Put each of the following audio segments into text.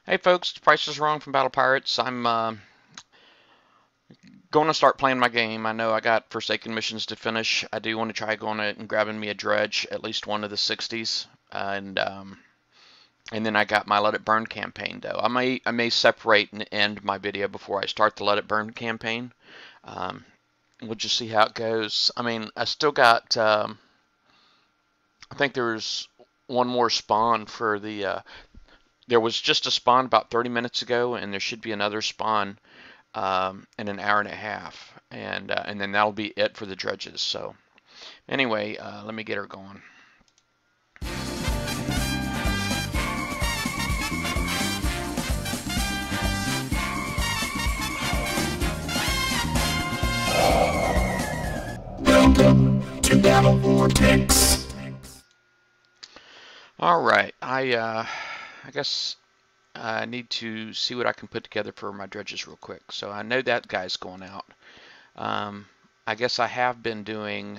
Hey folks, Price is Wrong from Battle Pirates. I'm going to start playing my game. I know I got Forsaken missions to finish. I do want to try going it and grabbing me a dredge, at least one of the 60s, and then I got my Let It Burn campaign though. I may separate and end my video before I start the Let It Burn campaign. Um, we'll just see how it goes. I mean, I still got. I think there's one more spawn for the. There was just a spawn about 30 minutes ago, and there should be another spawn in an hour and a half, and then that'll be it for the dredges. So anyway, let me get her going. Welcome to Battle Vortex. All right, I guess I need to see what I can put together for my dredges real quick. So I know that guy's going out. Um, I guess I have been doing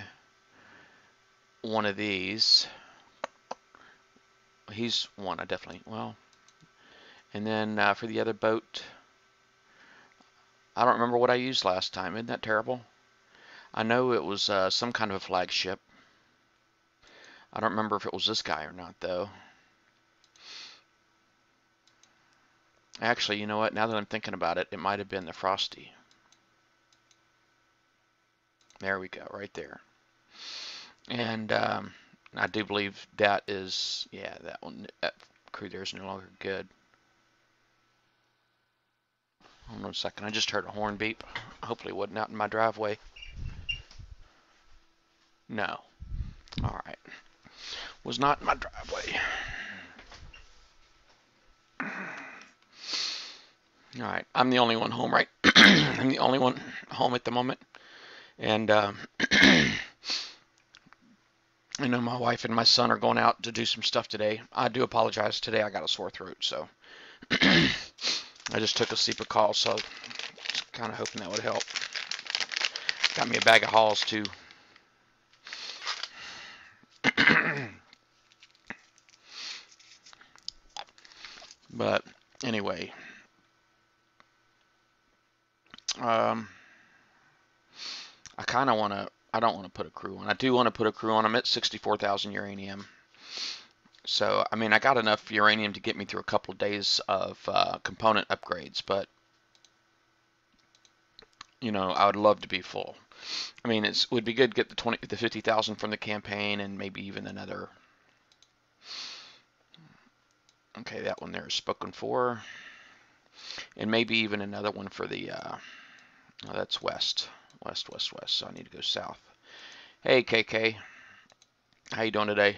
one of these. He's one, I definitely, well, and then for the other boat, I don't remember what I used last time. Isn't that terrible? I know it was some kind of a flagship. I don't remember if it was this guy or not, though. Actually, you know what? Now that I'm thinking about it, it might have been the Frosty. There we go, right there. And I do believe that is, yeah, that one, that crew there is no longer good. Hold on a second, I just heard a horn beep. Hopefully it wasn't out in my driveway. No. Alright. Was not in my driveway. Alright, I'm the only one home, right? I'm the only one home at the moment. And I know my wife and my son are going out to do some stuff today. I do apologize. Today I got a sore throat, so I just took a sleeper call, so kind of hoping that would help. Got me a bag of Halls too. But anyway, I kind of want to. I don't want to put a crew on. I do want to put a crew on. I'm at 64,000 uranium. So, I mean, I got enough uranium to get me through a couple of days of component upgrades, but, you know, I would love to be full. I mean, it would be good to get the 50,000 from the campaign and maybe even another. Okay, that one there is spoken for. And maybe even another one for the, oh, that's west. West, so I need to go south. Hey, KK. How you doing today?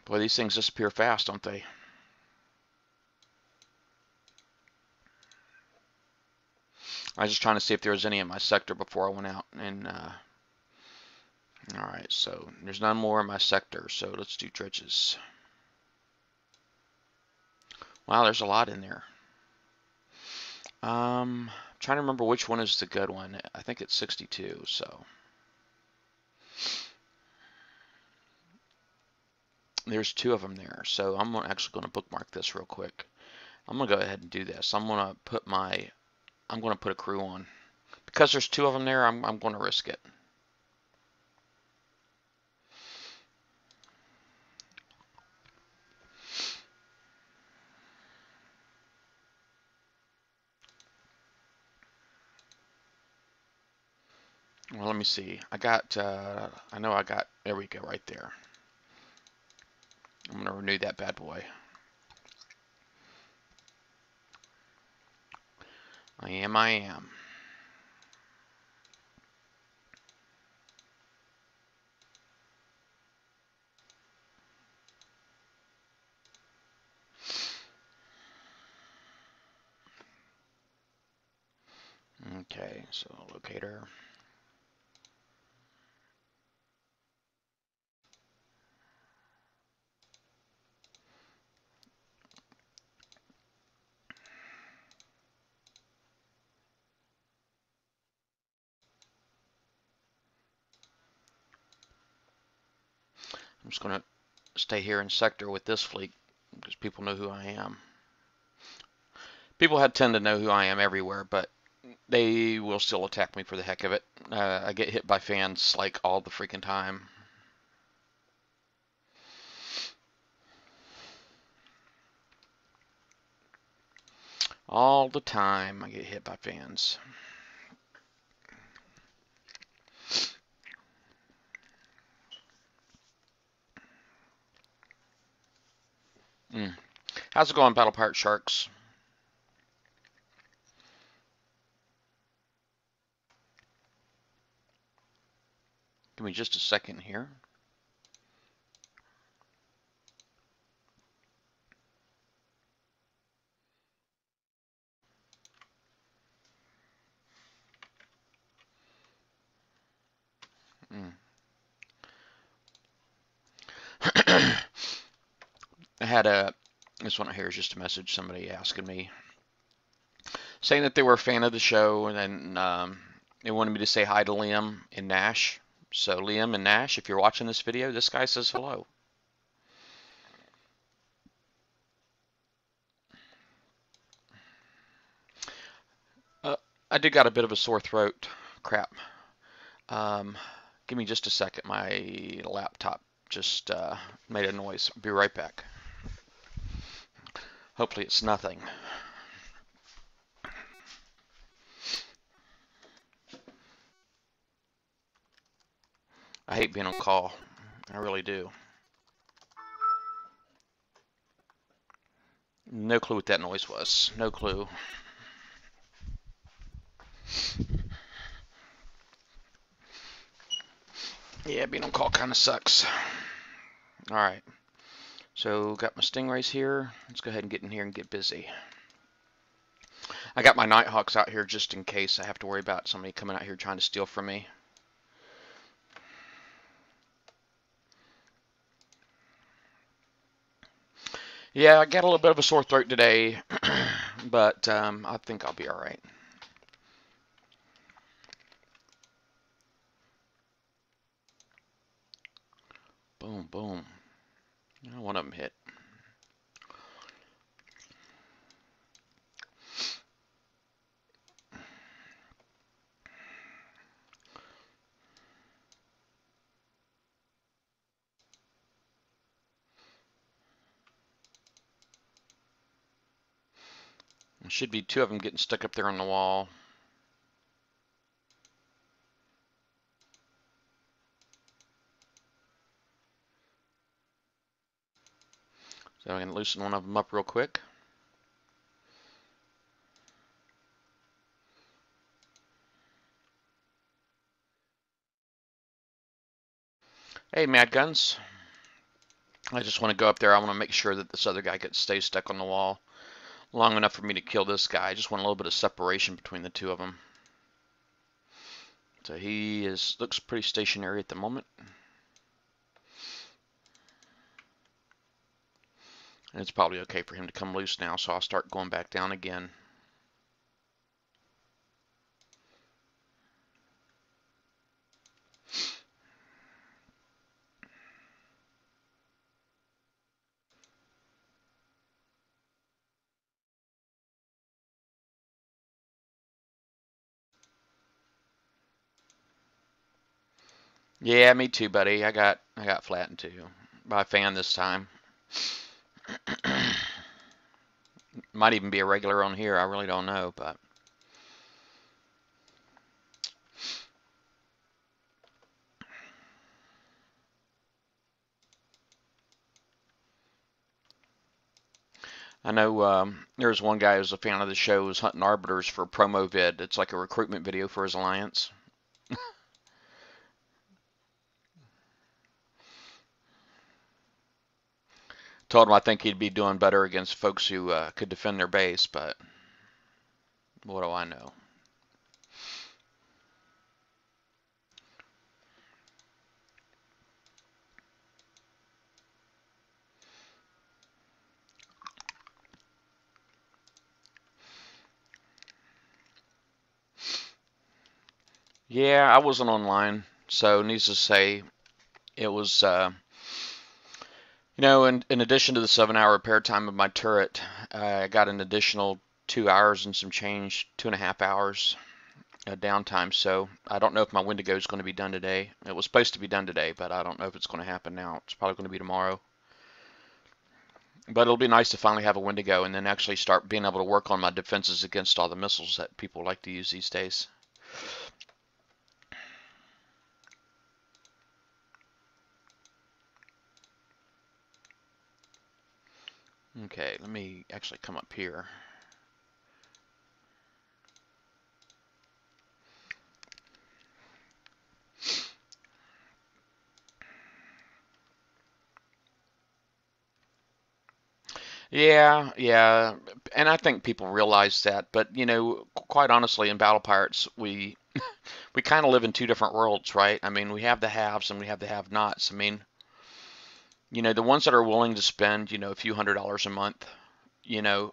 Boy, these things disappear fast, don't they? I was just trying to see if there was any in my sector before I went out. And, alright, so there's none more in my sector, so let's do dredges. Wow, there's a lot in there. I'm trying to remember which one is the good one. I think it's 62, so. There's two of them there, so I'm actually going to bookmark this real quick. I'm going to go ahead and do this. I'm going to put a crew on. Because there's two of them there, I'm going to risk it. Well, let me see. I know I got, there we go, right there. I'm going to renew that bad boy. I am. Okay, so locator. I'm just going to stay here in sector with this fleet because people know who I am. People tend to know who I am everywhere, but they will still attack me for the heck of it. I get hit by fans like all the freaking time. All the time I get hit by fans. How's it going, Battle Pirate Sharks? Give me just a second here. I had this one here is just a message, somebody asking me, saying that they were a fan of the show, and then they wanted me to say hi to Liam and Nash. So Liam and Nash, if you're watching this video, this guy says hello. I did got a bit of a sore throat. Crap. Give me just a second. My laptop just made a noise. Be right back. Hopefully it's nothing. I hate being on call. I really do. No clue what that noise was. No clue. Yeah, being on call kind of sucks. Alright. So, got my Stingrays here. Let's go ahead and get in here and get busy. I got my Nighthawks out here just in case I have to worry about somebody coming out here trying to steal from me. Yeah, I got a little bit of a sore throat today, but I think I'll be alright. Boom, boom. One of them hit. There should be two of them getting stuck up there on the wall. So I'm going to loosen one of them up real quick. Hey, Mad Guns. I just want to go up there. I want to make sure that this other guy stays stuck on the wall long enough for me to kill this guy. I just want a little bit of separation between the two of them. So he looks pretty stationary at the moment. And it's probably okay for him to come loose now, so I'll start going back down again. Yeah, me too, buddy. I got flattened too by a fan this time. Might even be a regular on here. I really don't know, but I know there's one guy who's a fan of the show who's hunting arbiters for a promo vid. It's like a recruitment video for his alliance. Told him I think he'd be doing better against folks who could defend their base, but what do I know? Yeah, I wasn't online, so needless to say, it was You know, in addition to the 7 hour repair time of my turret, I got an additional 2 hours and some change, 2.5 hours downtime. So I don't know if my Wendigo is going to be done today. It was supposed to be done today, but I don't know if it's going to happen now. It's probably going to be tomorrow. But it'll be nice to finally have a Wendigo and then actually start being able to work on my defenses against all the missiles that people like to use these days. Okay, let me actually come up here. Yeah, yeah, and I think people realize that, but you know, quite honestly, in Battle Pirates, we kind of live in two different worlds, right? I mean, we have the haves and we have the have-nots. I mean, you know, the ones that are willing to spend, you know, a few $100s a month, you know,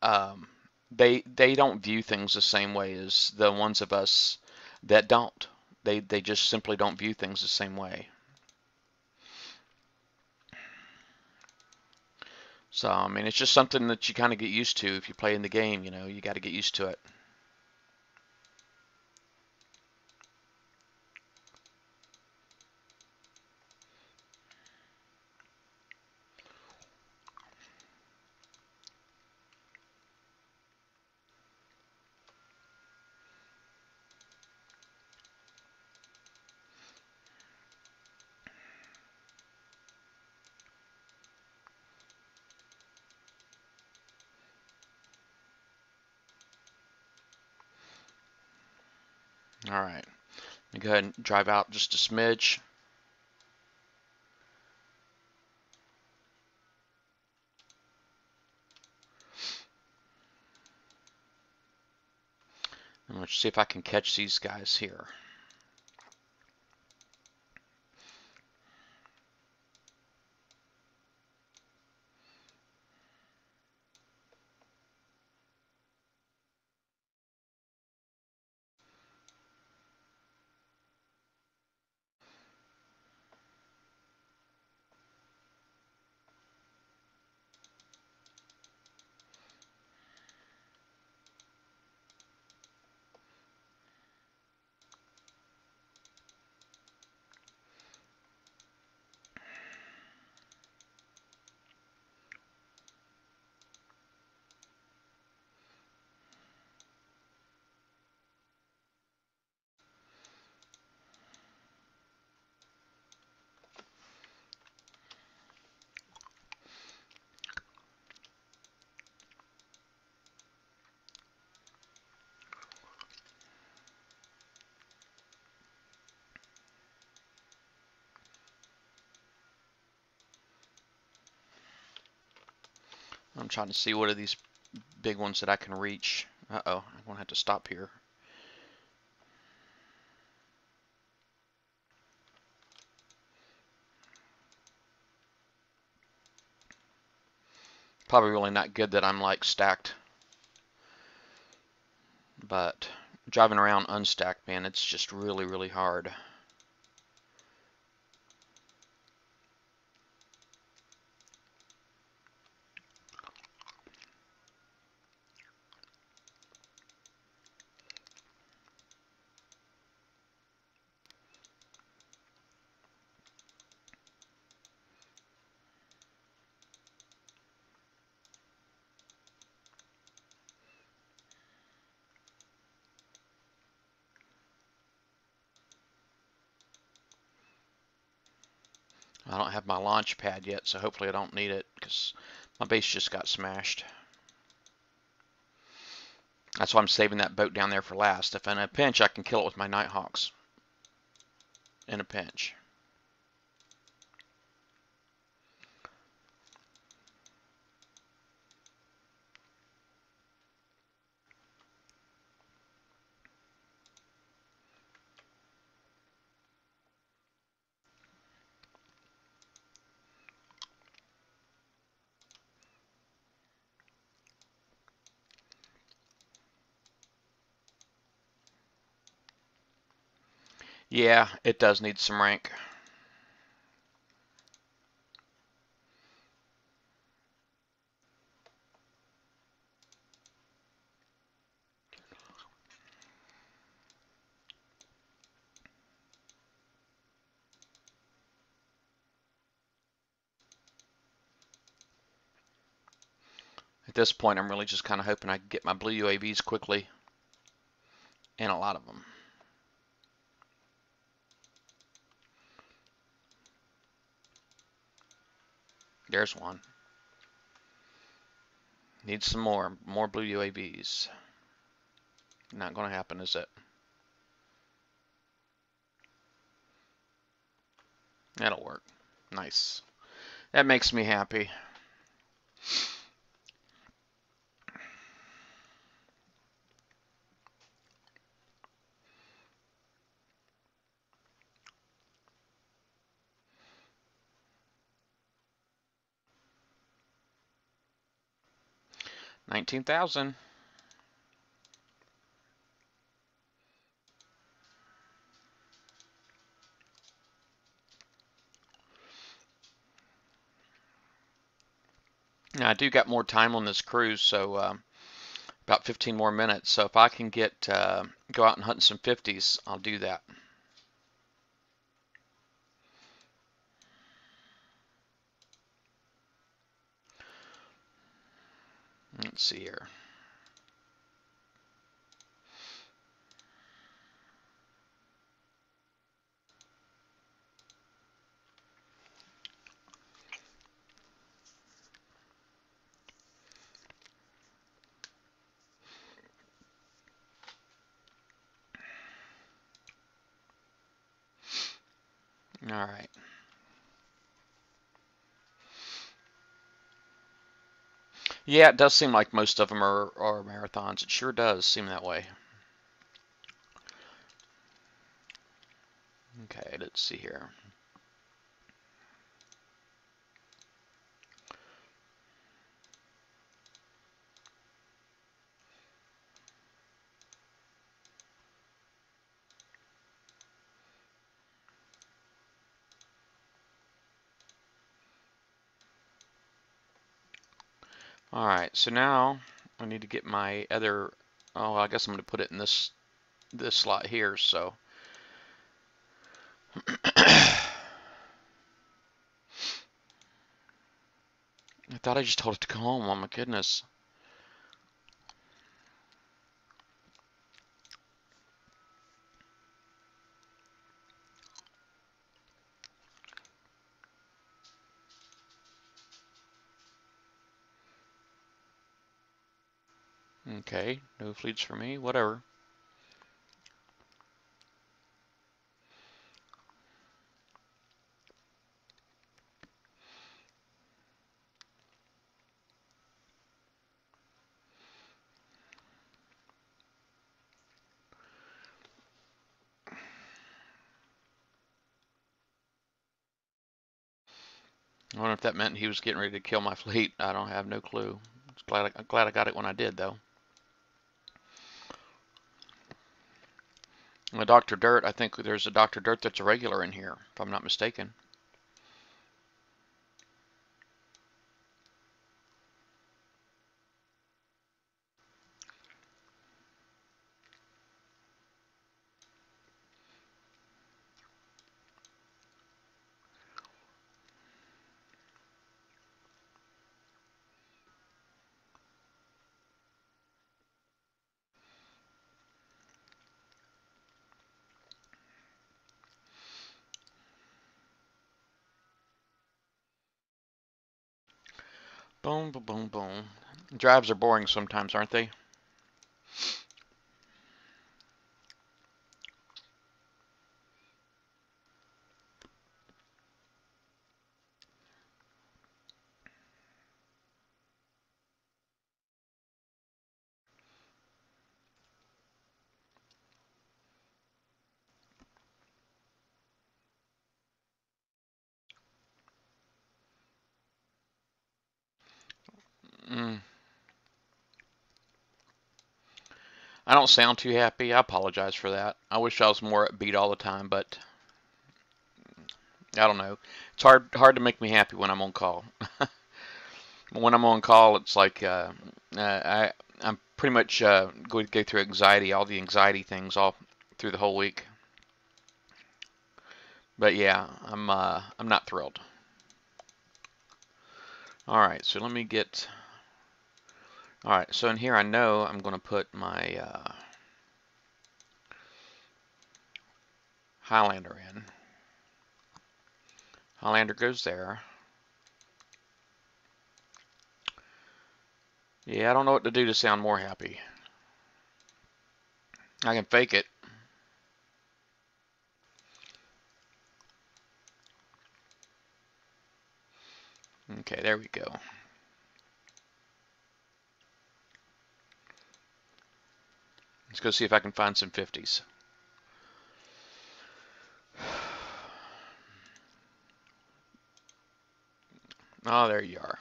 um, they don't view things the same way as the ones of us that don't. They just simply don't view things the same way. So, I mean, it's just something that you kind of get used to if you play in the game, you know, you got to get used to it. All right, let me go ahead and drive out just a smidge. And let's see if I can catch these guys here. I'm trying to see what are these big ones that I can reach. Uh-oh, I'm gonna have to stop here. Probably really not good that I'm like stacked, but driving around unstacked, man, it's just really, really hard. I don't have my launch pad yet, so hopefully I don't need it because my base just got smashed. That's why I'm saving that boat down there for last. If in a pinch, I can kill it with my Nighthawks. In a pinch. Yeah, it does need some rank. At this point, I'm really just kind of hoping I can get my blue UAVs quickly, and a lot of them. There's one. Need some more blue UAVs. Not going to happen, is it? That'll work. Nice. That makes me happy. $19,000. Now, I do got more time on this cruise, so about 15 more minutes. So if I can get go out and hunt some 50s, I'll do that. Let's see here. All right. Yeah, it does seem like most of them are marathons. It sure does seem that way. Okay, let's see here. All right, so now I need to get my other. Oh, I guess I'm going to put it in this slot here. So. I thought I just told it to go home. Oh my goodness. Okay, no fleets for me. Whatever. I wonder if that meant he was getting ready to kill my fleet. I don't have no clue. I'm glad I got it when I did, though. A Dr. Dirt, I think there's a Dr. Dirt that's a regular in here, if I'm not mistaken. Boom, boom, boom, boom. Drives are boring sometimes, aren't they? Mm. I don't sound too happy. I apologize for that. I wish I was more upbeat all the time, but I don't know. It's hard to make me happy when I'm on call. When I'm on call, it's like I'm pretty much going to go through anxiety, all the anxiety things all through the whole week. But yeah, I'm not thrilled. All right, so let me get Alright, so in here I know I'm going to put my Highlander in. Highlander goes there. Yeah, I don't know what to do to sound more happy. I can fake it. Okay, there we go. Let's go see if I can find some 50s. Oh, there you are.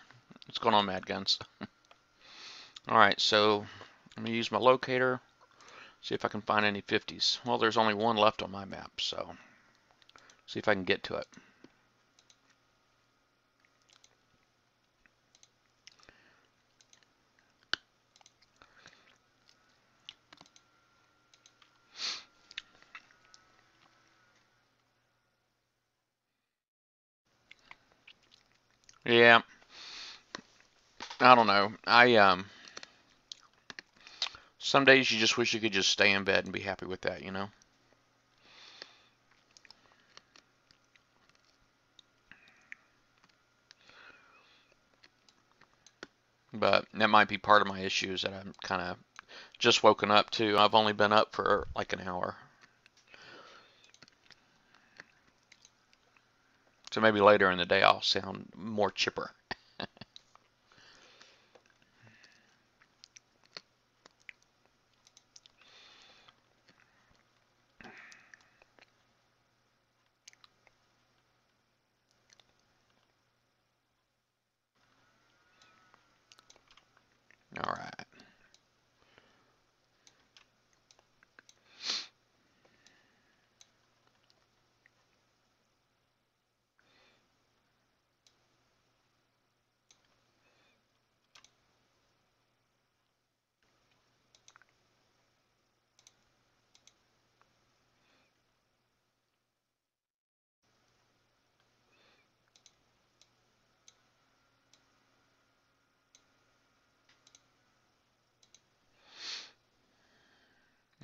What's going on, Mad Guns? Alright, so I'm going to use my locator, see if I can find any 50s. Well, there's only one left on my map, so see if I can get to it. Yeah, I don't know. Some days you just wish you could just stay in bed and be happy with that, you know? But that might be part of my issues that I'm kind of just woken up to. I've only been up for like an hour. So maybe later in the day I'll sound more chipper. All right.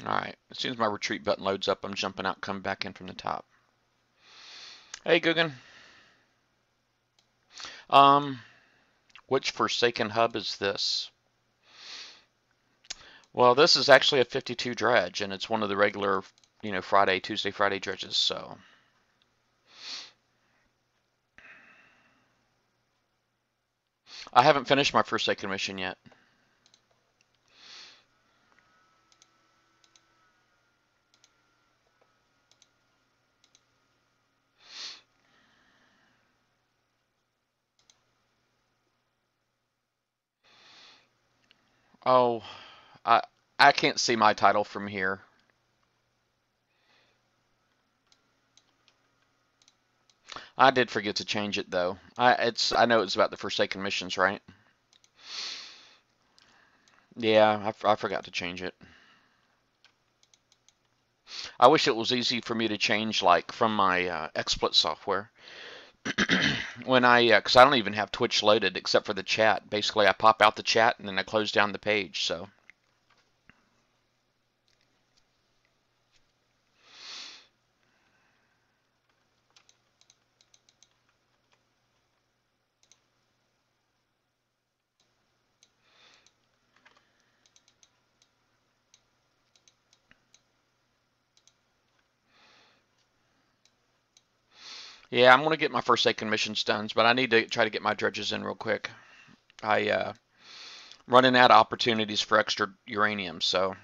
All right. As soon as my retreat button loads up, I'm jumping out, coming back in from the top. Hey, Guggen. Which Forsaken hub is this? Well, this is actually a 52 dredge, and it's one of the regular, you know, Tuesday, Friday dredges, so. I haven't finished my Forsaken mission yet. Oh, I I can't see my title from here. I did forget to change it though. I know it's about the Forsaken missions, right? Yeah, I forgot to change it. I wish it was easy for me to change like from my XSplit software. When because I don't even have Twitch loaded except for the chat. Basically, I pop out the chat and then I close down the page. So yeah, I'm gonna get my Forsaken missions done, but I need to try to get my dredges in real quick. I running out of opportunities for extra uranium, so.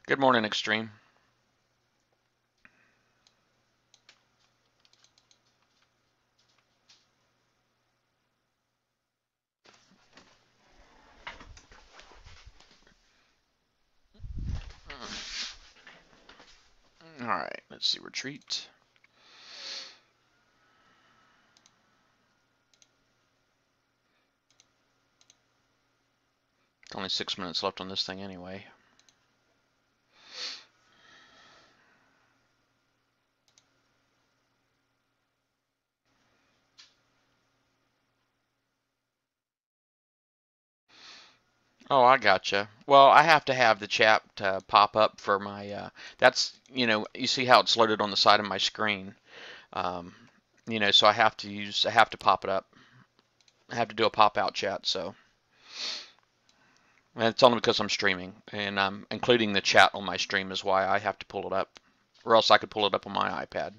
Good morning, Extreme. All right, let's see, retreat. Only 6 minutes left on this thing anyway. Oh, I gotcha. Well, I have to have the chat pop up for my, that's, you see how it's loaded on the side of my screen. Um, so I have to pop it up. I have to do a pop out chat, so. And it's only because I'm streaming, and I'm including the chat on my stream is why I have to pull it up, or else I could pull it up on my iPad.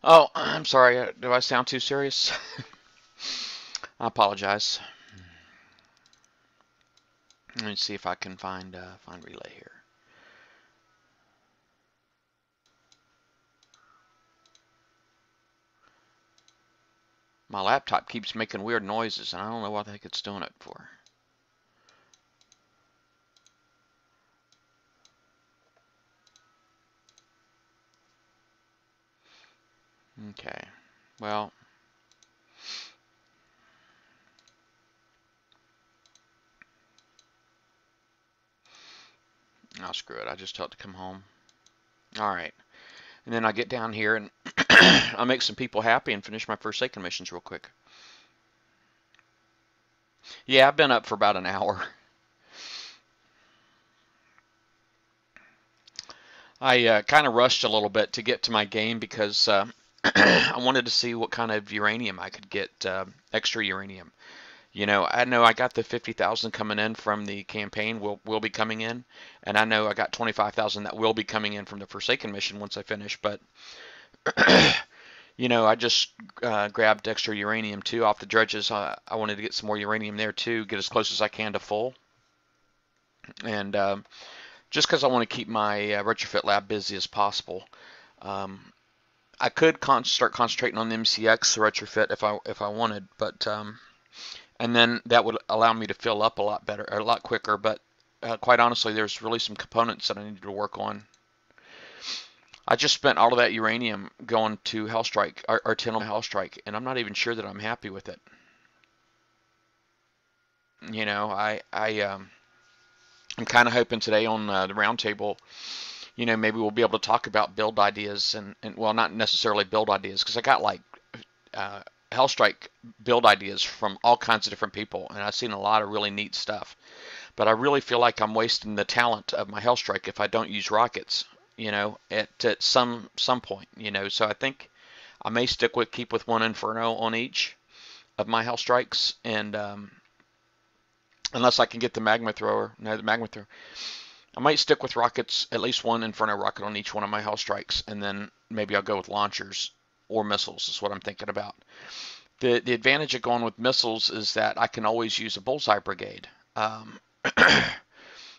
Oh, I'm sorry. Do I sound too serious? I apologize. Let me see if I can find relay here. My laptop keeps making weird noises, and I don't know what the heck it's doing it for. Okay. Well, I'll screw it. I just tell it to come home. All right. And then I get down here and I'll make some people happy and finish my Forsaken missions real quick. Yeah, I've been up for about an hour. I kind of rushed a little bit to get to my game because I wanted to see what kind of uranium I could get, extra uranium. I know I got the 50,000 coming in from the campaign will be coming in, and I know I got 25,000 that will be coming in from the Forsaken mission once I finish. But I just grabbed extra uranium too off the dredges. I wanted to get some more uranium there too, get as close as I can to full, and just because I want to keep my retrofit lab busy as possible. Um, I could start concentrating on the MCX retrofit if I wanted, but and then that would allow me to fill up a lot better, a lot quicker. But quite honestly, there's really some components that I need to work on. I just spent all of that uranium going to Hellstrike, Arsenal Hellstrike, and I'm not even sure that I'm happy with it. I'm kind of hoping today on the roundtable, maybe we'll be able to talk about build ideas and well, not necessarily build ideas, because I got like uh, Hellstrike build ideas from all kinds of different people, and I've seen a lot of really neat stuff. But I really feel like I'm wasting the talent of my Hellstrike if I don't use rockets, at some point, So I think I may keep with one Inferno on each of my Hellstrikes, and unless I can get the magma thrower, no, the magma thrower. I might stick with rockets, at least one Inferno rocket on each one of my Hellstrikes, and then maybe I'll go with launchers or missiles is what I'm thinking about. The advantage of going with missiles is that I can always use a bullseye brigade.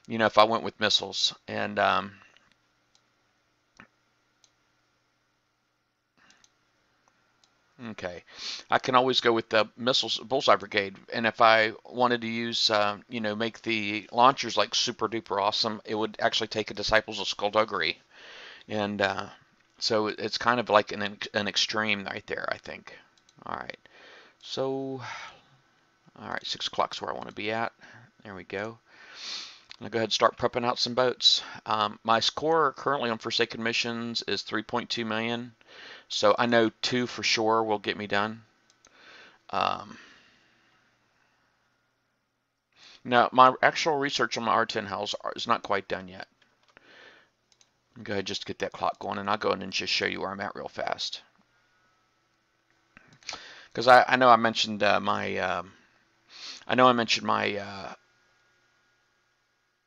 If I went with missiles, and okay, I can always go with the missiles bullseye brigade. And if I wanted to use, make the launchers like super duper awesome, it would actually take a Disciples of Skullduggery, and so it's kind of like an extreme right there, I think. All right, so all right, 6 o'clock's where I want to be at. There we go. I'll go ahead and start prepping out some boats. My score currently on Forsaken missions is 3.2 million. So I know 2 for sure will get me done. Now, my actual research on my R10 hulls is not quite done yet. Go ahead, just get that clock going, and I'll go ahead and just show you where I'm at real fast. Because I know I mentioned my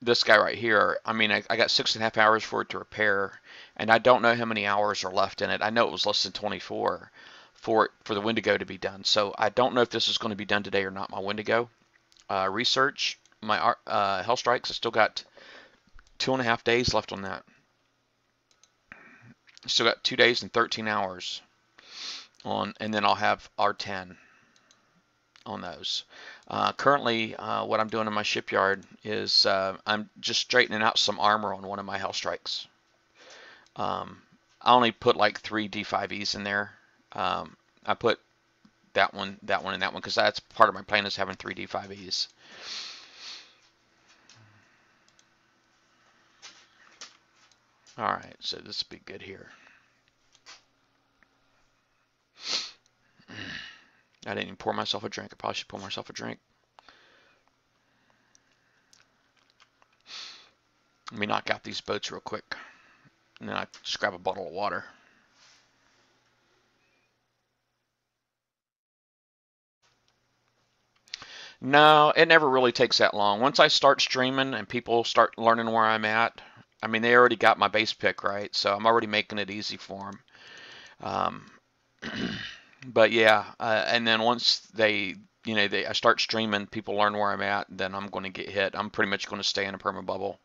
this guy right here, I mean, I got 6.5 hours for it to repair, and I don't know how many hours are left in it. I know it was less than 24 for the Wendigo to be done. So I don't know if this is going to be done today or not, my Wendigo. Research, my Hell Strikes, I still got 2.5 days left on that. Still got 2 days and 13 hours on, and then I'll have R10 on those. Currently, what I'm doing in my shipyard is I'm just straightening out some armor on one of my Hell Strikes. I only put like 3 D5Es in there. I put that one, and that one, because that's part of my plan is having 3 D5Es. All right, so this will be good here. I didn't even pour myself a drink. I probably should pour myself a drink. Let me knock out these boats real quick, and then I just grab a bottle of water. No, it never really takes that long. Once I start streaming and people start learning where I'm at, I mean, they already got my base pick, right? So I'm already making it easy for them. But yeah, and then once they, I start streaming, people learn where I'm at, then I'm going to get hit. I'm pretty much going to stay in a perma bubble.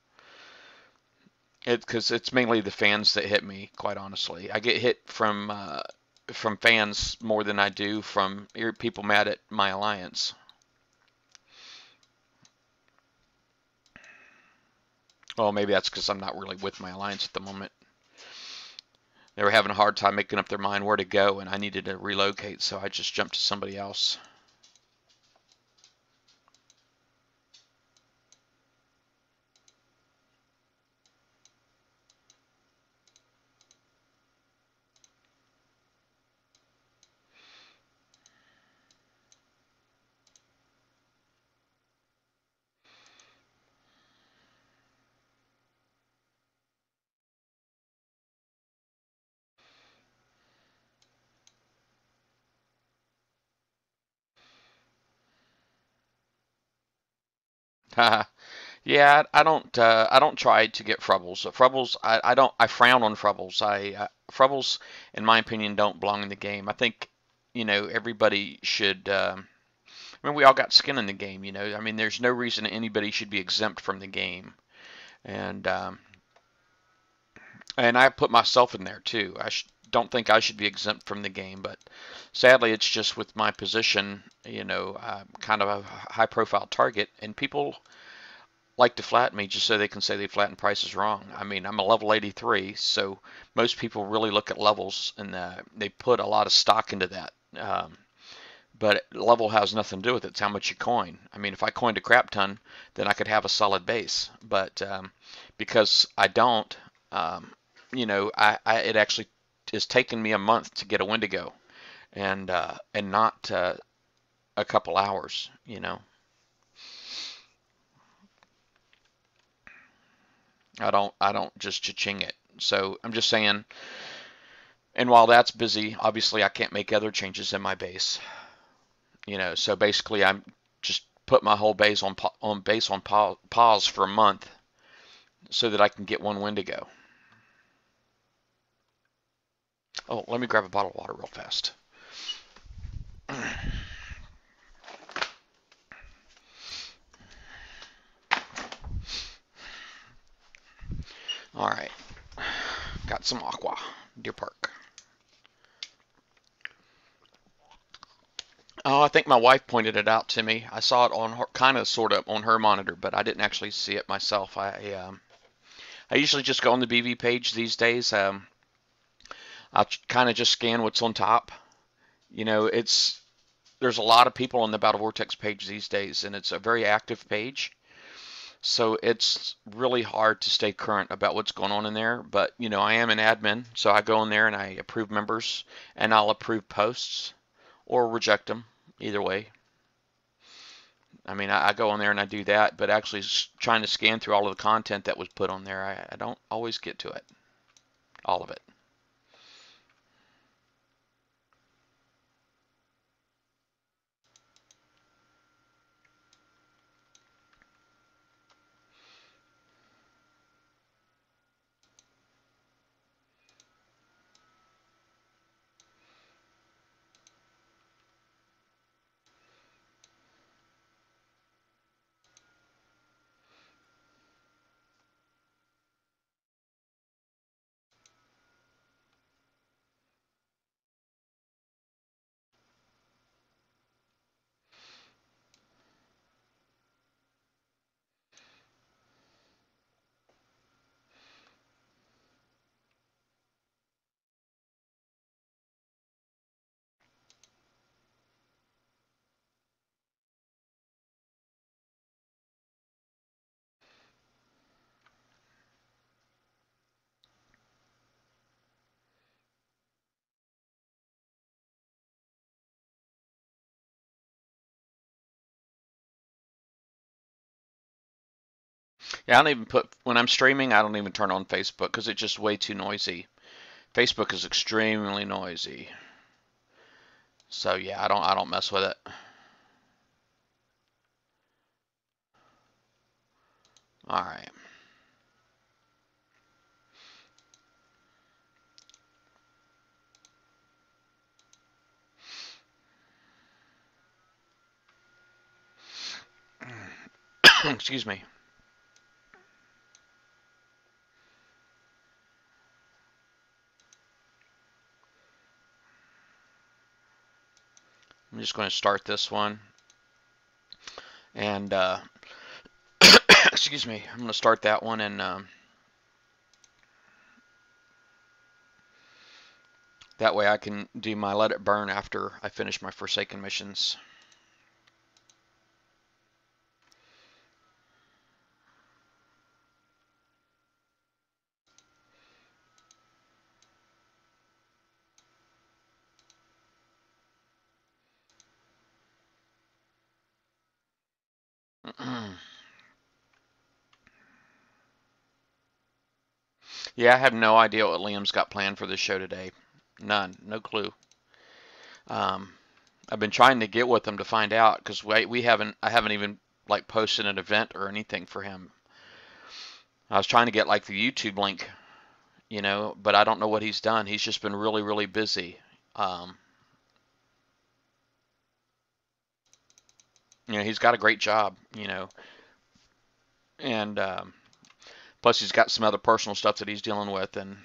Because it's mainly the fans that hit me, quite honestly. I get hit from fans more than I do from people mad at my alliance. Well, maybe that's because I'm not really with my alliance at the moment. They were having a hard time making up their mind where to go, and I needed to relocate, so I just jumped to somebody else. Yeah, I don't try to get frubbles. Frubbles, I frown on frubbles. Frubbles, in my opinion, don't belong in the game. I think, everybody should. I mean, we all got skin in the game. I mean, there's no reason anybody should be exempt from the game, and I put myself in there too. Don't think I should be exempt from the game, but sadly, it's just with my position. I'm kind of a high-profile target, and people like to flatten me just so they can say they flattened prices wrong. I mean, I'm a level 83, so most people really look at levels and they put a lot of stock into that. But level has nothing to do with it. It's how much you coin. I mean, if I coined a crap ton, then I could have a solid base. But because I don't, it actually is taking me a month to get a Wendigo, and not a couple hours. I don't just cha-ching it. So I'm just saying, and while that's busy, obviously I can't make other changes in my base. So basically I'm just put my whole base on pause for a month so that I can get one Wendigo. Oh, let me grab a bottle of water real fast. All right, got some aqua, Deer Park. Oh, I think my wife pointed it out to me. I saw it on her, kind of, sort of, on her monitor, but I didn't actually see it myself. I usually just go on the BV page these days. I'll kind of just scan what's on top. There's a lot of people on the Battle Vortex page these days, and it's a very active page. So it's really hard to stay current about what's going on in there. But, I am an admin, so I go in there and I approve members, and I'll approve posts or reject them, either way. I mean, I go in there and I do that, but actually trying to scan through all of the content that was put on there, I don't always get to it, all of it. Yeah, I don't even put when I'm streaming. I don't even turn on Facebook because it's just way too noisy. Facebook is extremely noisy. So yeah, I don't mess with it. All right. Excuse me. I'm just going to start this one, and excuse me. I'm going to start that one, and that way I can do my Let It Burn after I finish my Forsaken missions. Yeah, I have no idea what Liam's got planned for this show today. None. No clue. Um, I've been trying to get with him to find out because I haven't even like posted an event or anything for him. I was trying to get like the YouTube link, but I don't know what he's done. He's just been really, really busy. Um, he's got a great job, and plus he's got some other personal stuff that he's dealing with, and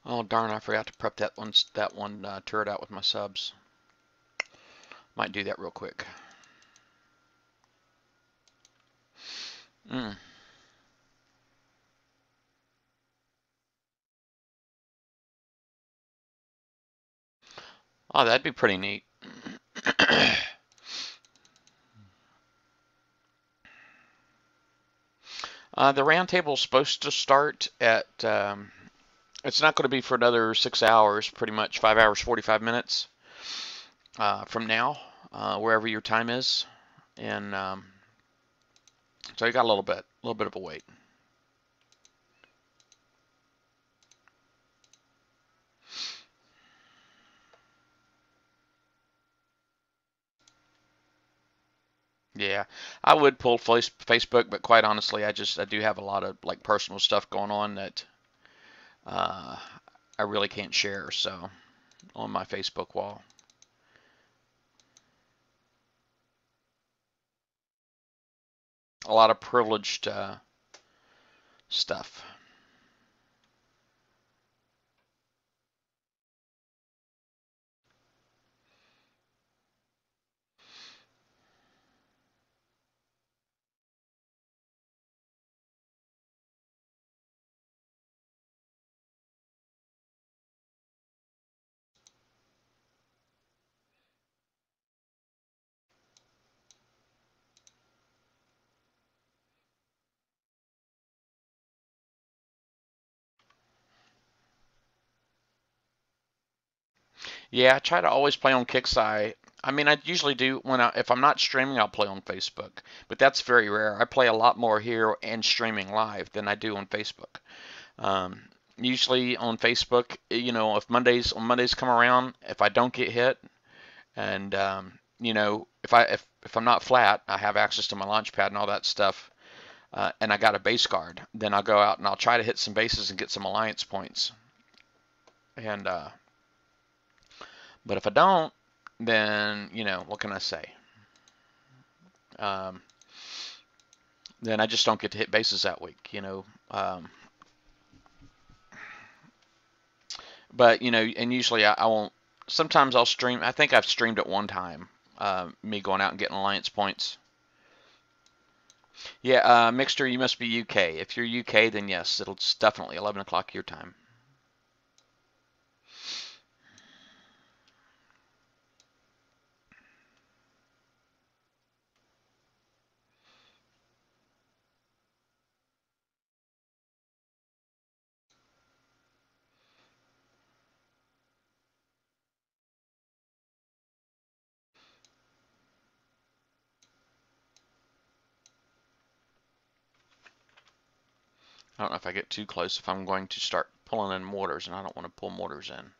oh darn, I forgot to prep that one turret out with my subs. Might do that real quick. Mm. Oh, that'd be pretty neat. The round table is supposed to start at. It's not going to be for another 6 hours, pretty much 5 hours 45 minutes from now, wherever your time is, and so you got a little bit of a wait. Yeah, I would pull Facebook, but quite honestly, I do have a lot of like personal stuff going on that uh, I really can't share. So on my Facebook wall, a lot of privileged stuff. Yeah, I try to always play on Kixeye. I mean, I usually do if I'm not streaming, I'll play on Facebook, but that's very rare. I play a lot more here and streaming live than I do on Facebook. Usually on Facebook, if Mondays come around, if I don't get hit, and if I'm not flat, I have access to my launch pad and all that stuff, and I got a base guard, then I'll go out and I'll try to hit some bases and get some alliance points. And but if I don't, then what can I say? Um, then I just don't get to hit bases that week, you know. But you know, and usually I won't. Sometimes I'll stream. I think I've streamed it one time. Me going out and getting alliance points. Yeah, Mixter, you must be UK. If you're UK, then yes, it's definitely 11 o'clock your time. I don't know if I get too close if I'm going to start pulling in mortars, and I don't want to pull mortars in.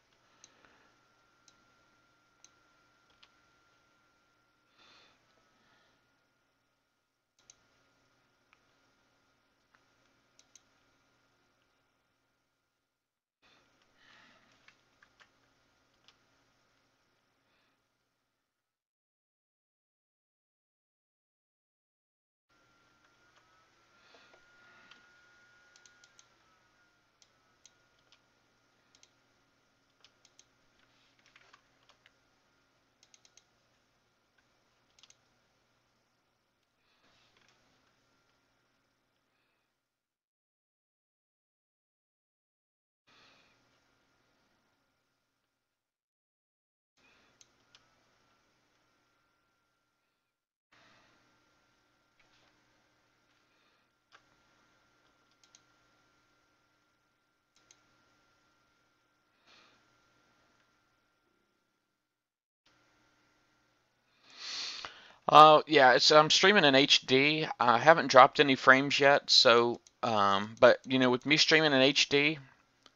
Yeah, I'm streaming in HD. I haven't dropped any frames yet, so but you know, with me streaming in HD,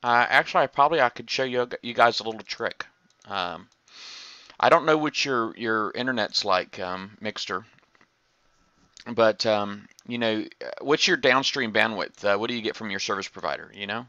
actually I could show you guys a little trick. Um, I don't know what your internet's like, Mixter, but you know, what's your downstream bandwidth? What do you get from your service provider? You know?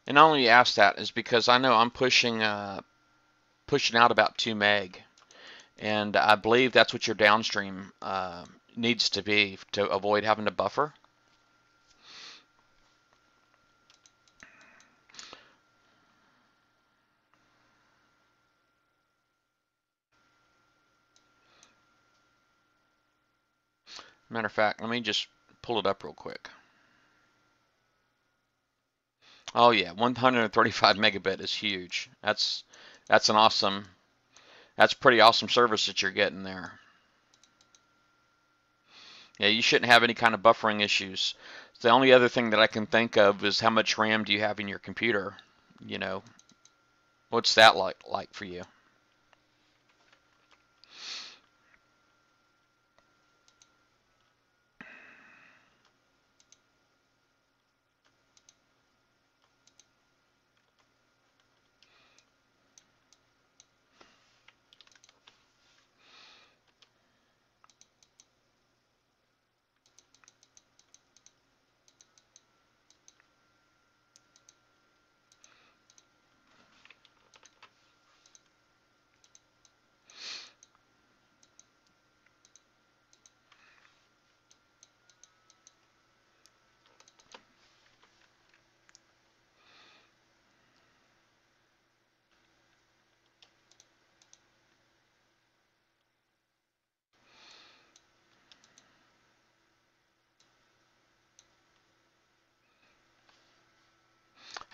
And I only ask that is because I know I'm pushing out about 2 meg, and I believe that's what your downstream needs to be to avoid having to buffer. Matter of fact, let me just pull it up real quick. Oh yeah, 135 megabit is huge. That's an awesome, that's pretty awesome service that you're getting there. Yeah, you shouldn't have any kind of buffering issues. The only other thing that I can think of is how much RAM do you have in your computer? You know, what's that like for you?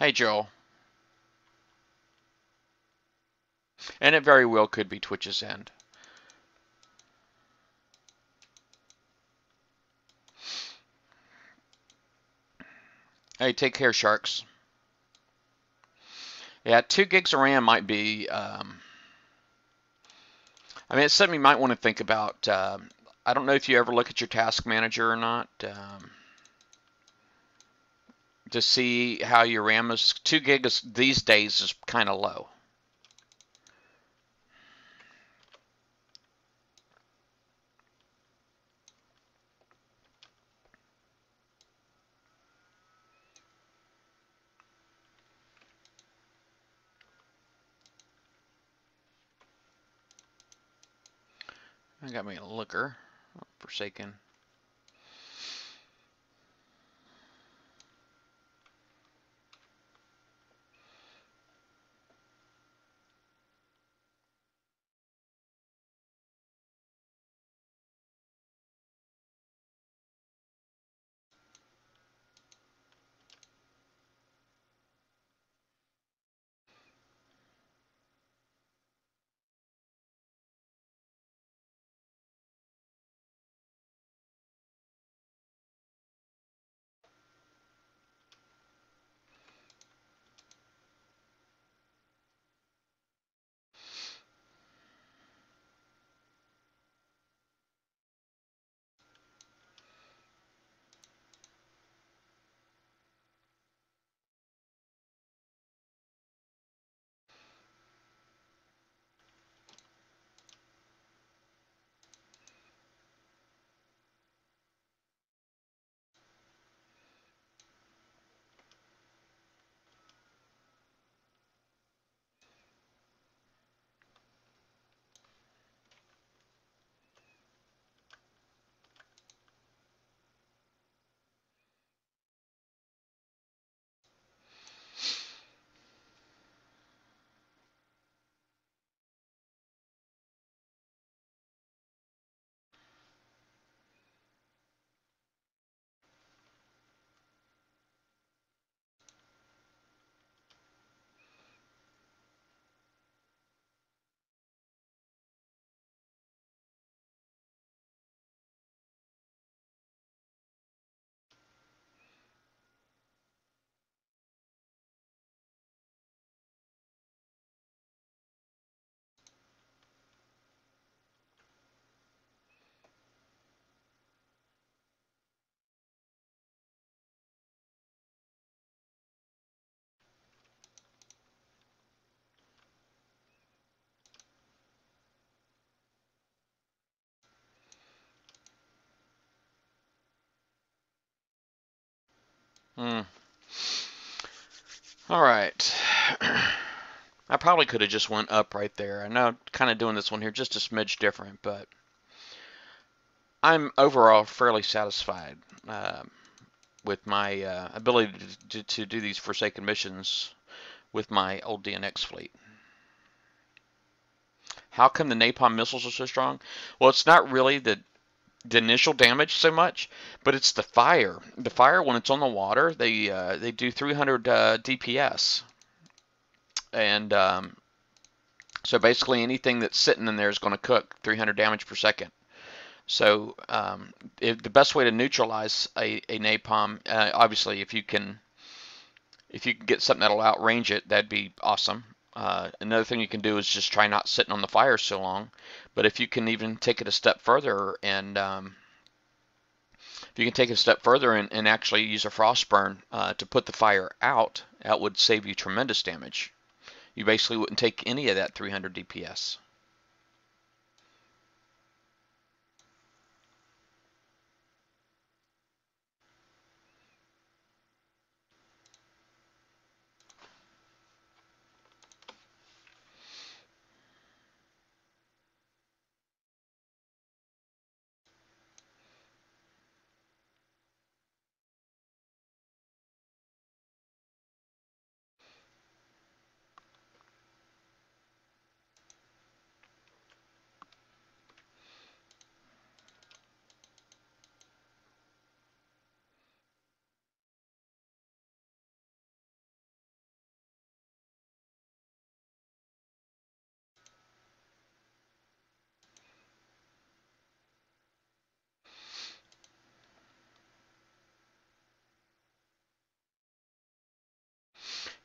Hey, Joel. And it very well could be Twitch's end. Hey, take care, Sharks. Yeah, 2 gigs of RAM might be, I mean, it's something you might want to think about. I don't know if you ever look at your task manager or not, to see how your RAM is. 2 gigs these days is kind of low. I got me a looker. Forsaken. Hmm. All right. I probably could have just went up right there. I know I'm kind of doing this one here just a smidge different, but I'm overall fairly satisfied with my ability to do these Forsaken missions with my old DNX fleet. How come the napalm missiles are so strong? Well, it's not really the initial damage so much, but it's the fire. The fire when it's on the water, they do 300 DPS, and so basically anything that's sitting in there is going to cook 300 damage per second. So the best way to neutralize a napalm, obviously, if you can get something that'll outrange it, that'd be awesome. Another thing you can do is just try not sitting on the fire so long. But if you can even take it a step further and if you can take it a step further and actually use a frost burn to put the fire out, that would save you tremendous damage. You basically wouldn't take any of that 300 DPS.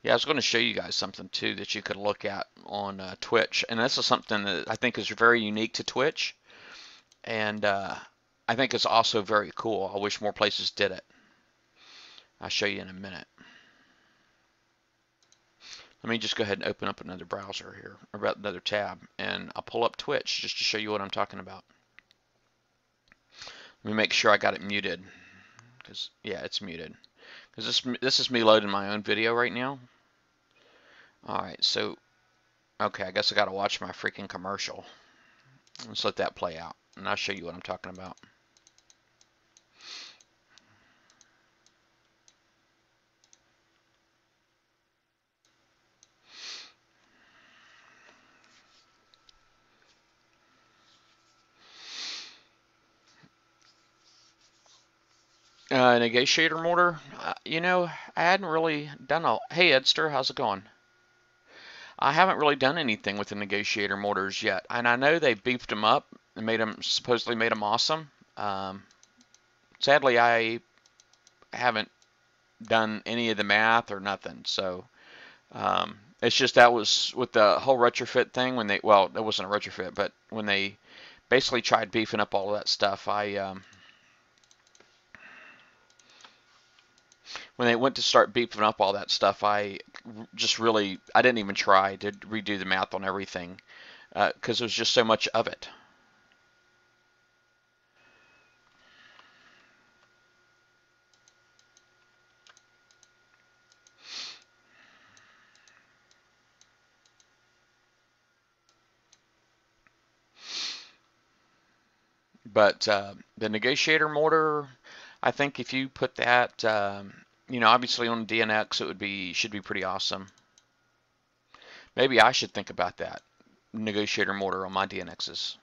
Yeah, I was going to show you guys something too that you could look at on Twitch, and this is something that I think is very unique to Twitch, and I think it's also very cool. I wish more places did it. I'll show you in a minute. Let me just go ahead and open up another browser here, or another tab, and I'll pull up Twitch just to show you what I'm talking about. Let me make sure I got it muted, because yeah, it's muted. Because this is me loading my own video right now. All right, so okay, I guess I got to watch my freaking commercial. Let's let that play out, and I'll show you what I'm talking about. Negotiator mortar, you know, I hadn't really done a. Hey Edster, how's it going? I haven't really done anything with the negotiator mortars yet, and I know they beefed them up and supposedly made them awesome. Sadly, I haven't done any of the math or nothing, so it's just that was with the whole retrofit thing when they, well, it wasn't a retrofit, but when they basically tried beefing up all of that stuff, when they went to start beefing up all that stuff, I didn't even try to redo the math on everything because there was just so much of it. But the negotiator mortar, I think if you put that, you know, obviously on DNX, should be pretty awesome. Maybe I should think about that negotiator mortar on my DNXs.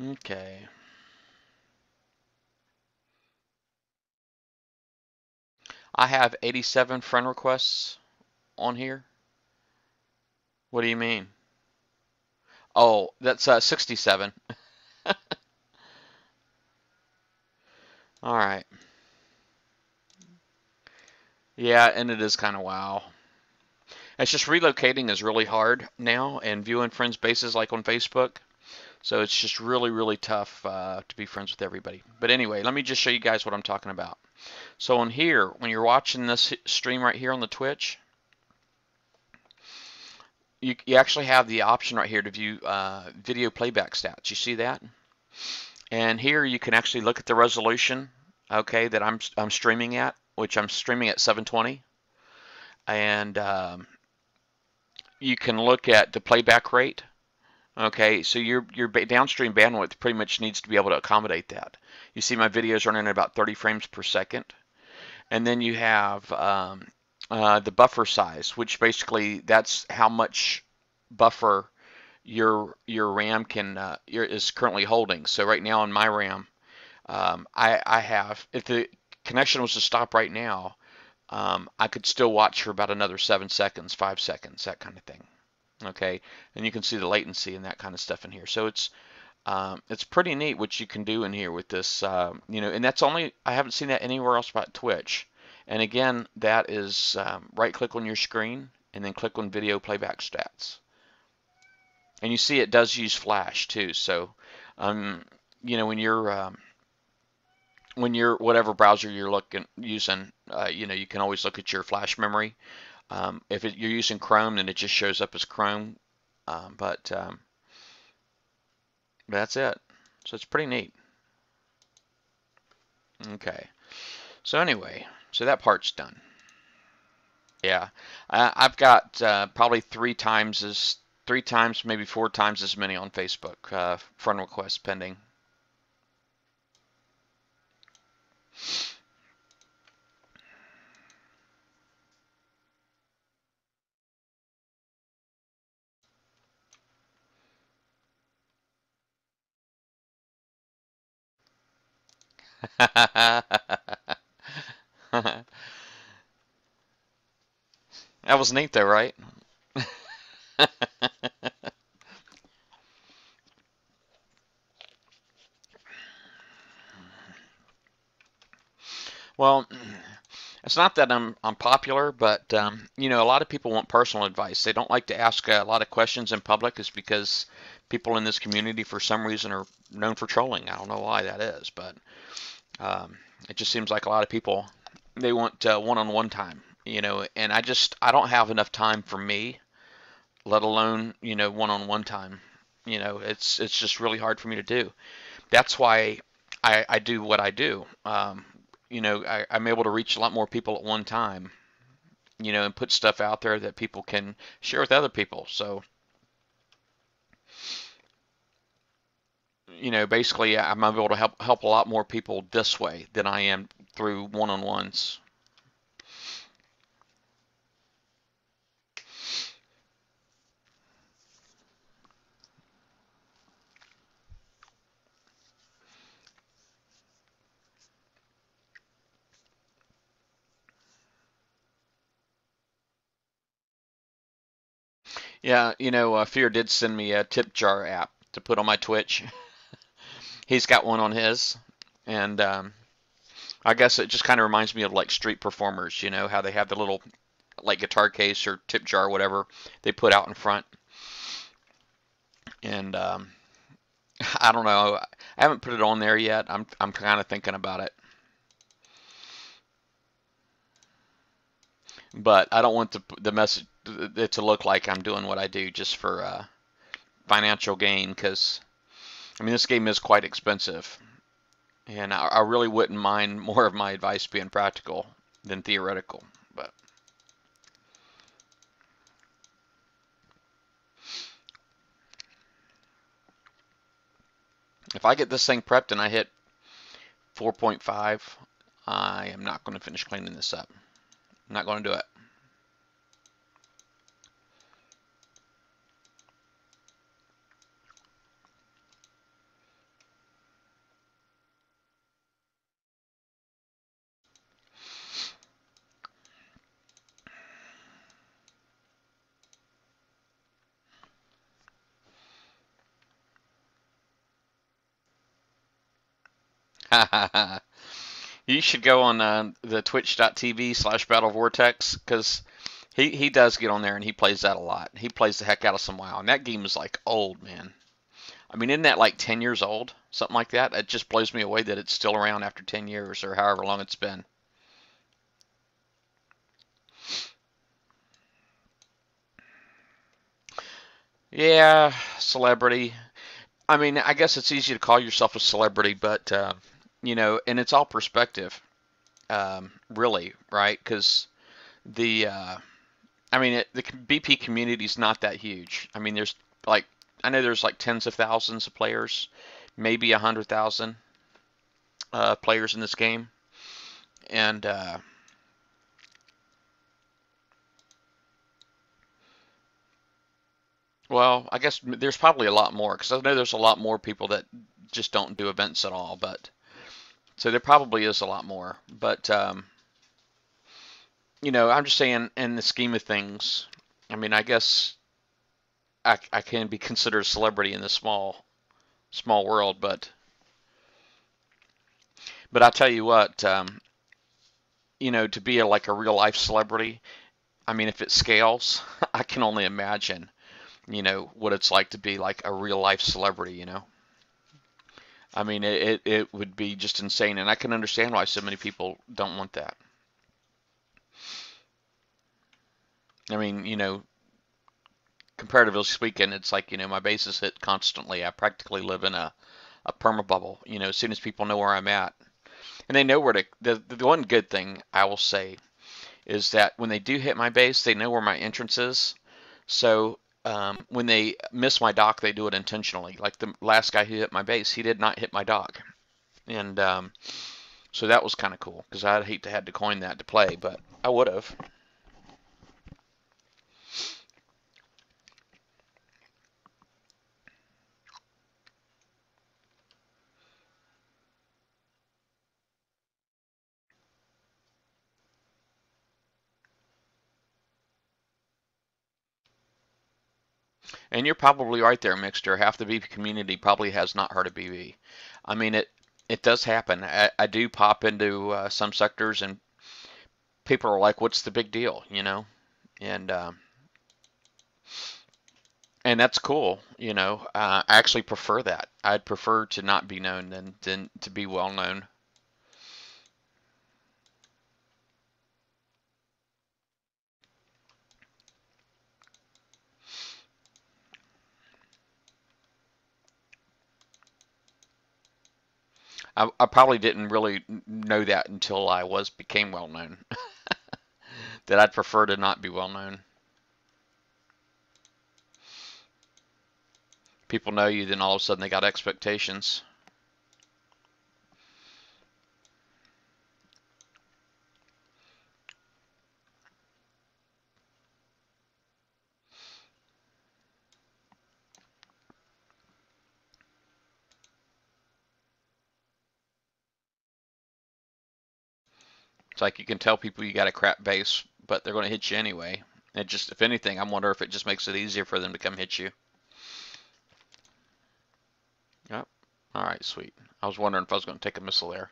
Okay. I have 87 friend requests on here. What do you mean? Oh, that's 67. All right. Yeah, and it is kind of wow. It's just relocating is really hard now, and viewing friends' bases like on Facebook. So it's just really, really tough to be friends with everybody. But anyway, let me just show you guys what I'm talking about. So on here, when you're watching this stream right here on the Twitch, you actually have the option right here to view video playback stats. You see that? And here you can actually look at the resolution, okay, that I'm streaming at, which I'm streaming at 720. And you can look at the playback rate. Okay, so your downstream bandwidth pretty much needs to be able to accommodate that. You see my videos running at about 30 frames per second. And then you have the buffer size, which basically that's how much buffer your RAM is currently holding. So right now on my RAM, I have, if the connection was to stop right now, I could still watch for about another 7 seconds, 5 seconds, that kind of thing. Okay, and you can see the latency and that kind of stuff in here. So it's pretty neat what you can do in here with this, you know, and that's only, I haven't seen that anywhere else but Twitch. And again, that is right click on your screen and then click on video playback stats. And you see it does use flash too. So, you know, when when you're whatever browser you're using, you can always look at your flash memory. If you're using Chrome, then it just shows up as Chrome. But that's it. So it's pretty neat. Okay. So anyway, so that part's done. Yeah, I've got probably three times, maybe four times as many on Facebook. Friend requests pending. That was neat though, right? Well, it's not that I'm popular, but a lot of people want personal advice. They don't like to ask a lot of questions in public, is because people in this community, for some reason, are known for trolling. I don't know why that is, but it just seems like a lot of people, they want one-on-one time, and I don't have enough time for me, let alone one-on-one time. It's just really hard for me to do. That's why I do what I do. I'm able to reach a lot more people at one time, and put stuff out there that people can share with other people. So, basically, I'm able to help a lot more people this way than I am through one-on-ones. Yeah, Fear did send me a tip jar app to put on my Twitch. He's got one on his, and I guess it just kind of reminds me of like street performers, how they have the little like guitar case or tip jar or whatever they put out in front. And I don't know, I haven't put it on there yet. I'm kind of thinking about it, but I don't want the message it to look like I'm doing what I do just for financial gain, because I mean this game is quite expensive, and I really wouldn't mind more of my advice being practical than theoretical. But if I get this thing prepped and I hit 4.5, I am not going to finish cleaning this up. I'm not going to do it. You should go on the twitch.tv/battlevortex, because he does get on there and he plays that a lot. He plays the heck out of some WoW, and that game is like old, man. I mean, isn't that like 10 years old? Something like that? It just blows me away that it's still around after 10 years or however long it's been. Yeah, celebrity. I mean, I guess it's easy to call yourself a celebrity, but, and it's all perspective, really, right? Because the BP community is not that huge. I mean, I know there's like tens of thousands of players, maybe 100,000 players in this game, and well, I guess there's probably a lot more, because I know there's a lot more people that just don't do events at all. But so there probably is a lot more. But I'm just saying, in the scheme of things, I mean, I guess I can be considered a celebrity in this small world, but I tell you what, to be like a real life celebrity, I mean, if it scales, I can only imagine, what it's like to be like a real life celebrity. I mean, it would be just insane, and I can understand why so many people don't want that. I mean, comparatively speaking, it's like, my base is hit constantly. I practically live in a perma bubble, as soon as people know where I'm at. And they know where to, the one good thing I will say is that when they do hit my base, they know where my entrance is. So when they miss my dock, they do it intentionally. Like the last guy who hit my base, he did not hit my dock. And so that was kind of cool because I'd hate to have to coin that to play, but I would have. And you're probably right there, Mixter. Half the BB community probably has not heard of BB. I mean, it does happen. I do pop into some sectors, and people are like, "What's the big deal?" And and that's cool. I actually prefer that. I'd prefer to not be known than to be well known. I probably didn't really know that until I became well known. That I'd prefer to not be well known. People know you, then all of a sudden they got expectations. It's like you can tell people you got a crap base, but they're going to hit you anyway. It just, if anything, I wonder if it just makes it easier for them to come hit you. Yep. All right, sweet. I was wondering if I was going to take a missile there.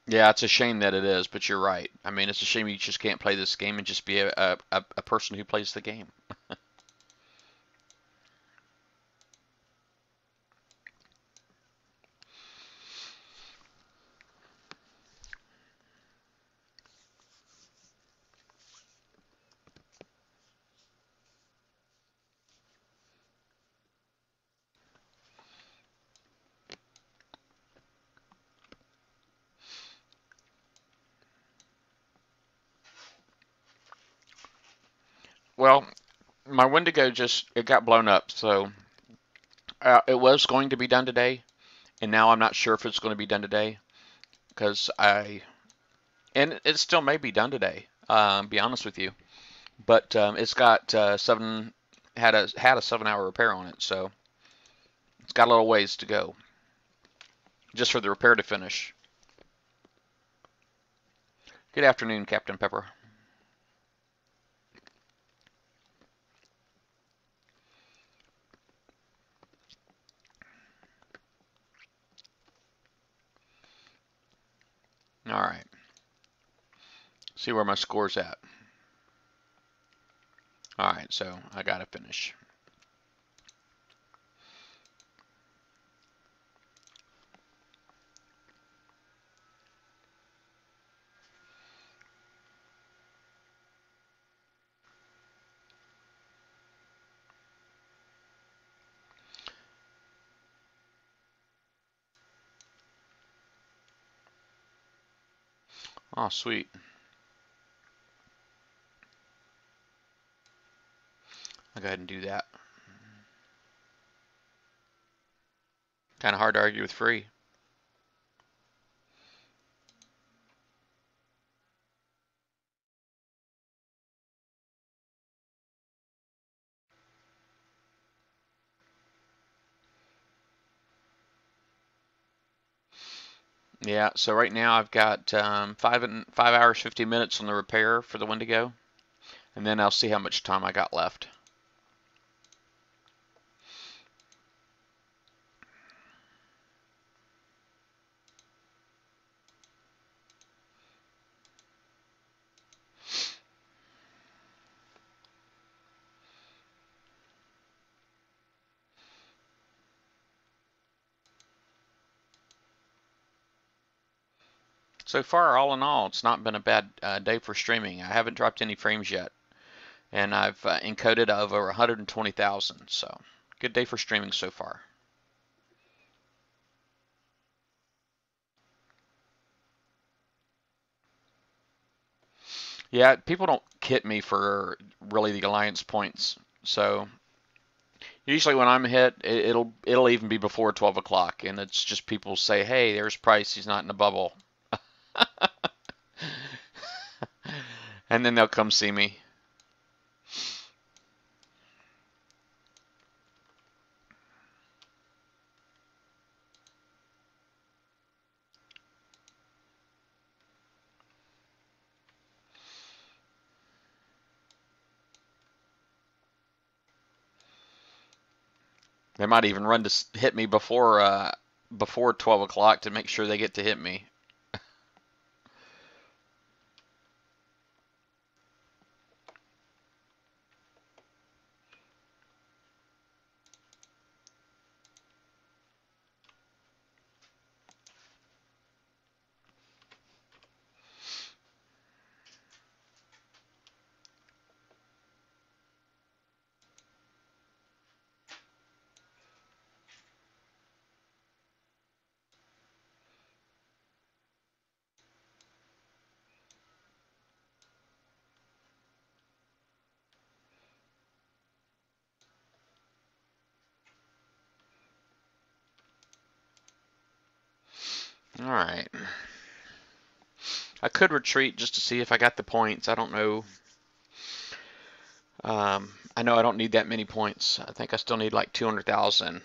Yeah, it's a shame that it is, but you're right. I mean, it's a shame you just can't play this game and just be a person who plays the game. Well, my Wendigo it got blown up, so it was going to be done today, and now I'm not sure if it's going to be done today because and it still may be done today. Be honest with you, but it's got had a 7-hour repair on it, so it's got a little ways to go just for the repair to finish. Good afternoon, Captain Pepper. All right, see where my score's at. All right, so I gotta finish. Oh, sweet. I'll go ahead and do that. Kind of hard to argue with free. Yeah, so right now I've got 5 hours 50 minutes on the repair for the Wendigo, and then I'll see how much time I got left. So far, all in all, it's not been a bad day for streaming. I haven't dropped any frames yet, and I've encoded over 120,000. So good day for streaming so far. Yeah, people don't kit me for really the alliance points. So usually when I'm hit, it'll even be before 12 o'clock, and it's just people say, "Hey, there's Price. He's not in the bubble," and then they'll come see me. They might even run to hit me before 12 o'clock to make sure they get to hit me. All right. I could retreat just to see if I got the points. I don't know. I know I don't need that many points. I think I still need like 200,000,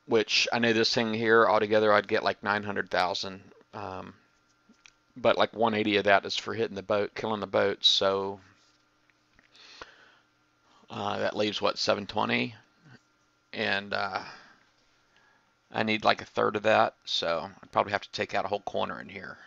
which I know this thing here altogether I'd get like 900,000. But like 180 of that is for hitting the boat, killing the boats. So that leaves what, 720, and I need like a third of that. So I'd probably have to take out a whole corner in here.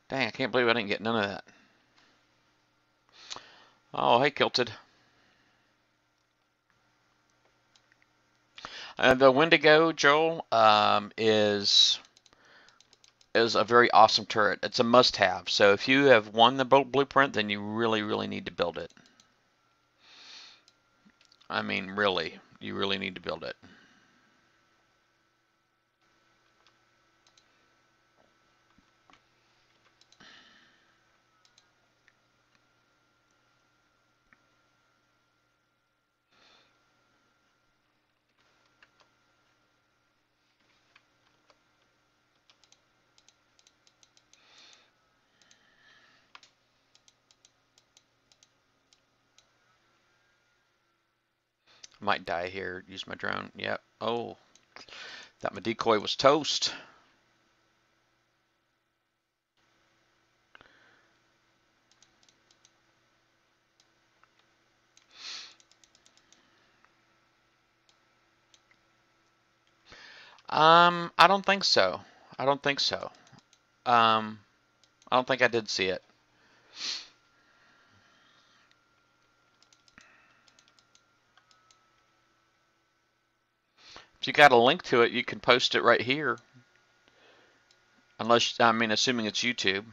Dang, I can't believe I didn't get none of that. Oh, hey, Kilted. The Wendigo, Joel, is a very awesome turret. It's a must-have. So if you have won the blueprint, then you really, really need to build it. I mean, really, you really need to build it. Might die here. Use my drone. Yep. Oh, thought my decoy was toast. I don't think so. I don't think so. I don't think I did see it. If you got a link to it, you can post it right here. Unless, I mean, assuming it's YouTube.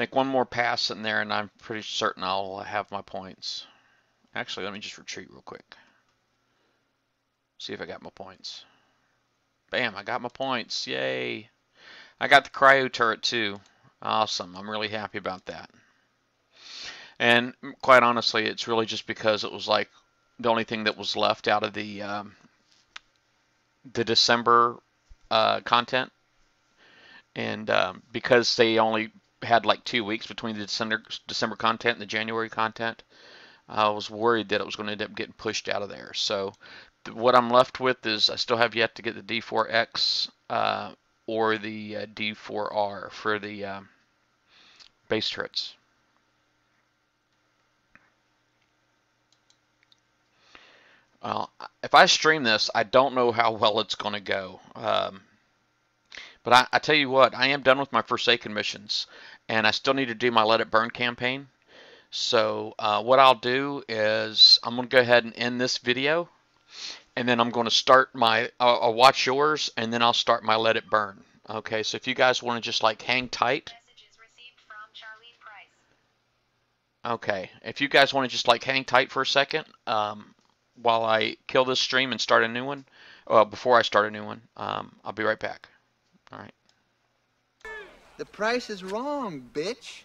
think one more pass in there, and I'm pretty certain I'll have my points. Actually, let me just retreat real quick. See if I got my points. Bam, I got my points. Yay. I got the cryo turret too. Awesome. I'm really happy about that. And quite honestly, it's really just because it was like the only thing that was left out of the December content. And because they only had like 2 weeks between the December content and the January content, I was worried that it was going to end up getting pushed out of there. So what I'm left with is I still have yet to get the D4X or the D4R for the base turrets. Well, if I stream this, I don't know how well it's going to go. But I tell you what, I am done with my Forsaken missions, and I still need to do my Let It Burn campaign. So what I'll do is I'm going to go ahead and end this video, and then I'm going to start my, I'll watch yours, and then I'll start my Let It Burn. Okay, so if you guys want to just like hang tight. Okay, if you guys want to just like hang tight for a second while I kill this stream and start a new one, before I start a new one, I'll be right back. All right. The price is wrong, bitch.